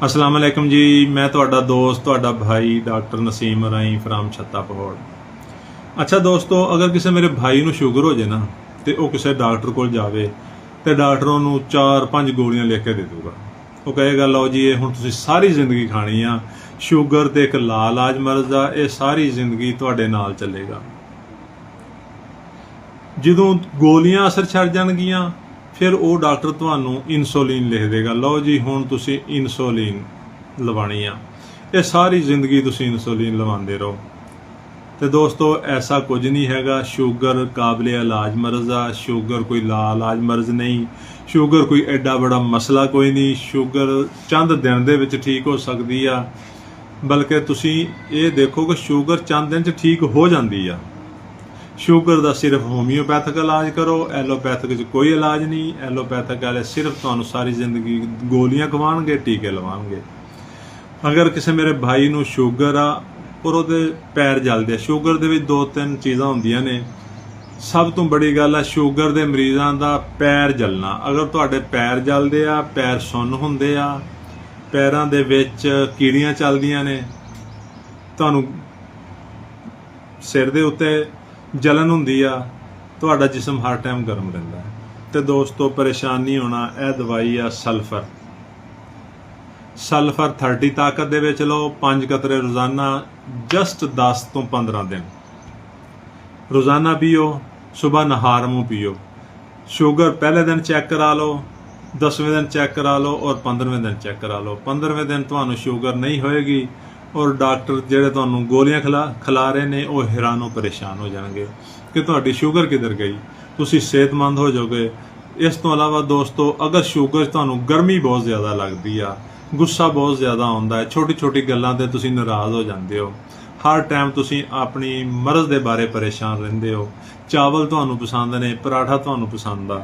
अस्सलाम वालेकुम जी। मैं ਤੁਹਾਡਾ ਦੋਸਤ ਤੁਹਾਡਾ भाई डॉक्टर नसीम राई फ्राम छत्ता पहौड़। अच्छा दोस्तों, अगर किसी मेरे भाई ਨੂੰ ਸ਼ੂਗਰ ਹੋ ਜੇ ਨਾ ਤੇ ਉਹ ਕਿਸੇ ਡਾਕਟਰ ਕੋਲ ਜਾਵੇ ਤੇ ਡਾਕਟਰ ਉਹਨੂੰ 4-5 ਗੋਲੀਆਂ ਲਿਖ ਕੇ ਦੇ ਦੂਗਾ। ਉਹ ਕਹੇਗਾ ਲਓ ਜੀ ਇਹ ਹੁਣ ਤੁਸੀਂ ਸਾਰੀ ਜ਼ਿੰਦਗੀ ਖਾਣੀ ਆ। ਸ਼ੂਗਰ ਤੇ ਇੱਕ ਲਾਇਲਾਜ ਮਰਜ਼ ਆ, ਇਹ ਸਾਰੀ ਜ਼ਿੰਦਗੀ ਤੁਹਾਡੇ ਨਾਲ ਚੱਲੇਗਾ। ਜਦੋਂ ਗੋਲੀਆਂ ਅਸਰ ਛੱਡ ਜਾਣਗੀਆਂ ਫਿਰ ਉਹ ਡਾਕਟਰ ਤੁਹਾਨੂੰ ਇਨਸੂਲਿਨ ਲਿਖ ਦੇਗਾ, ਲਓ ਜੀ ਹੁਣ ਤੁਸੀਂ ਇਨਸੂਲਿਨ ਲਵਾਣੀ ਆ, ਇਹ ਸਾਰੀ ਜ਼ਿੰਦਗੀ ਤੁਸੀਂ ਇਨਸੂਲਿਨ ਲਵਾਉਂਦੇ ਰਹੋ। ਤੇ ਦੋਸਤੋ ਐਸਾ ਕੁਝ ਨਹੀਂ ਹੈਗਾ। ਸ਼ੂਗਰ ਕਾਬਲੇ ਇਲਾਜ ਮਰਜ਼ ਆ, ਸ਼ੂਗਰ ਕੋਈ ਲਾਇਲਾਜ ਮਰਜ਼ ਨਹੀਂ, ਸ਼ੂਗਰ ਕੋਈ ਐਡਾ ਬੜਾ ਮਸਲਾ ਕੋਈ ਨਹੀਂ। ਸ਼ੂਗਰ ਚੰਦ ਦਿਨ ਦੇ ਵਿੱਚ ਠੀਕ ਹੋ ਸਕਦੀ ਆ, ਬਲਕਿ ਤੁਸੀਂ ਇਹ ਦੇਖੋ ਕਿ ਸ਼ੂਗਰ ਚੰਦ ਦਿਨ 'ਚ ਠੀਕ ਹੋ ਜਾਂਦੀ ਆ। ਸ਼ੂਗਰ ਦਾ ਸਿਰਫ ਹੋਮਿਓਪੈਥਿਕ ਇਲਾਜ ਕਰੋ, ਐਲੋਪੈਥਿਕ 'ਚ ਕੋਈ ਇਲਾਜ ਨਹੀਂ। ਐਲੋਪੈਥਿਕ ਵਾਲੇ ਸਿਰਫ ਤੁਹਾਨੂੰ ਸਾਰੀ ਜ਼ਿੰਦਗੀ ਗੋਲੀਆਂ ਖਵਾਉਣਗੇ, ਟੀਕੇ ਲਵਾਉਣਗੇ। ਅਗਰ ਕਿਸੇ ਮੇਰੇ ਭਾਈ ਨੂੰ ਸ਼ੂਗਰ ਆ ਔਰ ਉਹਦੇ ਪੈਰ ਜਲਦੇ ਆ, ਸ਼ੂਗਰ ਦੇ ਵਿੱਚ 2-3 ਚੀਜ਼ਾਂ ਹੁੰਦੀਆਂ ਨੇ। ਸਭ ਤੋਂ ਬੜੀ ਗੱਲ ਆ ਸ਼ੂਗਰ ਦੇ ਮਰੀਜ਼ਾਂ ਦਾ ਪੈਰ ਜਲਣਾ। ਅਗਰ ਤੁਹਾਡੇ ਪੈਰ ਜਲਦੇ ਆ, ਪੈਰ ਸੁੰਨ ਹੁੰਦੇ ਆ, ਪੈਰਾਂ ਦੇ ਵਿੱਚ ਕੀੜੀਆਂ ਚੱਲਦੀਆਂ ਨੇ, ਤੁਹਾਨੂੰ ਸਿਰ ਦੇ ਉੱਤੇ ਜਲਨ ਹੁੰਦੀ ਆ, ਤੁਹਾਡਾ ਜਿਸਮ ਹਰ ਟਾਈਮ ਗਰਮ ਰਹਿੰਦਾ ਹੈ। ਤੇ ਦੋਸਤੋ ਪਰੇਸ਼ਾਨ ਨਹੀਂ ਹੋਣਾ, ਇਹ ਦਵਾਈ ਆ ਸਲਫਰ। ਸਲਫਰ 30 ਤਾਕਤ ਦੇ ਵਿੱਚ ਲਓ, 5 ਕਤਰੇ ਰੋਜ਼ਾਨਾ, ਜਸਟ 10 ਤੋਂ 15 ਦਿਨ ਰੋਜ਼ਾਨਾ ਪੀਓ, ਸਵੇਰ ਨਹਾਰ ਮੂੰਹ ਪੀਓ। ਸ਼ੂਗਰ ਪਹਿਲੇ ਦਿਨ ਚੈੱਕ ਕਰਾ ਲਓ, 10ਵੇਂ ਦਿਨ ਚੈੱਕ ਕਰਾ ਲਓ ਔਰ 15ਵੇਂ ਦਿਨ ਚੈੱਕ ਕਰਾ ਲਓ। 15ਵੇਂ ਦਿਨ ਤੁਹਾਨੂੰ ਸ਼ੂਗਰ ਨਹੀਂ ਹੋਏਗੀ ਔਰ ਡਾਕਟਰ ਜਿਹੜੇ ਤੁਹਾਨੂੰ ਗੋਲੀਆਂ ਖਿਲਾ ਰਹੇ ਨੇ ਉਹ ਹੈਰਾਨੋ ਪਰੇਸ਼ਾਨ ਹੋ ਜਾਣਗੇ ਕਿ ਤੁਹਾਡੀ ਸ਼ੂਗਰ ਕਿੱਧਰ ਗਈ, ਤੁਸੀਂ ਸਿਹਤਮੰਦ ਹੋ ਜਾਓਗੇ। ਇਸ ਤੋਂ ਇਲਾਵਾ ਦੋਸਤੋ, ਅਗਰ ਸ਼ੂਗਰ ਤੁਹਾਨੂੰ ਗਰਮੀ ਬਹੁਤ ਜ਼ਿਆਦਾ ਲੱਗਦੀ ਆ, ਗੁੱਸਾ ਬਹੁਤ ਜ਼ਿਆਦਾ ਆਉਂਦਾ ਹੈ, ਛੋਟੀ ਛੋਟੀ ਗੱਲਾਂ ਤੇ ਤੁਸੀਂ ਨਾਰਾਜ਼ ਹੋ ਜਾਂਦੇ ਹੋ, ਹਰ ਟਾਈਮ ਤੁਸੀਂ ਆਪਣੀ ਮਰਜ਼ ਦੇ ਬਾਰੇ ਪਰੇਸ਼ਾਨ ਰਹਿੰਦੇ ਹੋ, ਚਾਵਲ ਤੁਹਾਨੂੰ ਪਸੰਦ ਨੇ, ਪਰਾਠਾ ਤੁਹਾਨੂੰ ਪਸੰਦ ਆ,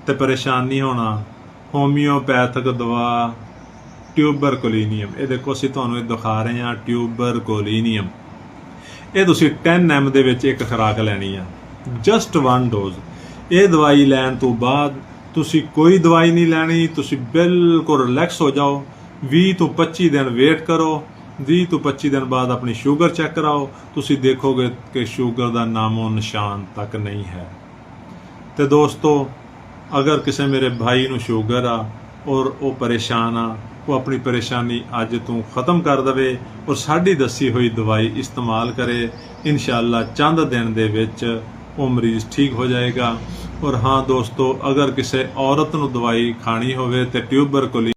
ਤੇ ਪਰੇਸ਼ਾਨ ਨਹੀਂ ਹੋਣਾ। ਹੋਮਿਓਪੈਥਿਕ ਦਵਾ ਟਿਊਬਰਕੁਲਿਨੀਅਮ, ਇਹ ਦੇਖੋ ਅਸੀਂ ਤੁਹਾਨੂੰ ਇਹ ਦਿਖਾ ਰਹੇ ਹਾਂ, ਟਿਊਬਰਕੁਲਿਨੀਅਮ। ਇਹ ਤੁਸੀਂ 10 ml ਦੇ ਵਿੱਚ ਇੱਕ ਖੁਰਾਕ ਲੈਣੀ ਆ, ਜਸਟ 1 ਡੋਜ਼। ਇਹ ਦਵਾਈ ਲੈਣ ਤੋਂ ਬਾਅਦ ਤੁਸੀਂ ਕੋਈ ਦਵਾਈ ਨਹੀਂ ਲੈਣੀ, ਤੁਸੀਂ ਬਿਲਕੁਲ ਰਿਲੈਕਸ ਹੋ ਜਾਓ। 20 ਤੋਂ 25 ਦਿਨ ਵੇਟ ਕਰੋ, 20 ਤੋਂ 25 ਦਿਨ ਬਾਅਦ ਆਪਣੀ ਸ਼ੂਗਰ ਚੈੱਕ ਕਰਾਓ, ਤੁਸੀਂ ਦੇਖੋਗੇ ਕਿ ਸ਼ੂਗਰ ਦਾ ਨਾਮੋ ਨਿਸ਼ਾਨ ਤੱਕ ਨਹੀਂ ਹੈ। ਤੇ ਦੋਸਤੋ ਅਗਰ ਕਿਸੇ ਮੇਰੇ ਭਾਈ ਨੂੰ ਸ਼ੂਗਰ ਆ ਔਰ ਉਹ ਪਰੇਸ਼ਾਨ ਆ, ਉਹ ਆਪਣੀ ਪਰੇਸ਼ਾਨੀ ਅੱਜ ਤੋਂ ਖਤਮ ਕਰ ਦੇਵੇ ਔਰ ਸਾਡੀ ਦੱਸੀ ਹੋਈ ਦਵਾਈ ਇਸਤੇਮਾਲ ਕਰੇ। ਇਨਸ਼ਾਅੱਲਾ ਚੰਦ ਦਿਨ ਦੇ ਵਿੱਚ ਉਹ ਮਰੀਜ਼ ਠੀਕ ਹੋ ਜਾਏਗਾ। ਔਰ ਹਾਂ ਦੋਸਤੋ, ਅਗਰ ਕਿਸੇ ਔਰਤ ਨੂੰ ਦਵਾਈ ਖਾਣੀ ਹੋਵੇ ਤੇ ਟਿਊਬਰਕੁਲਿਨ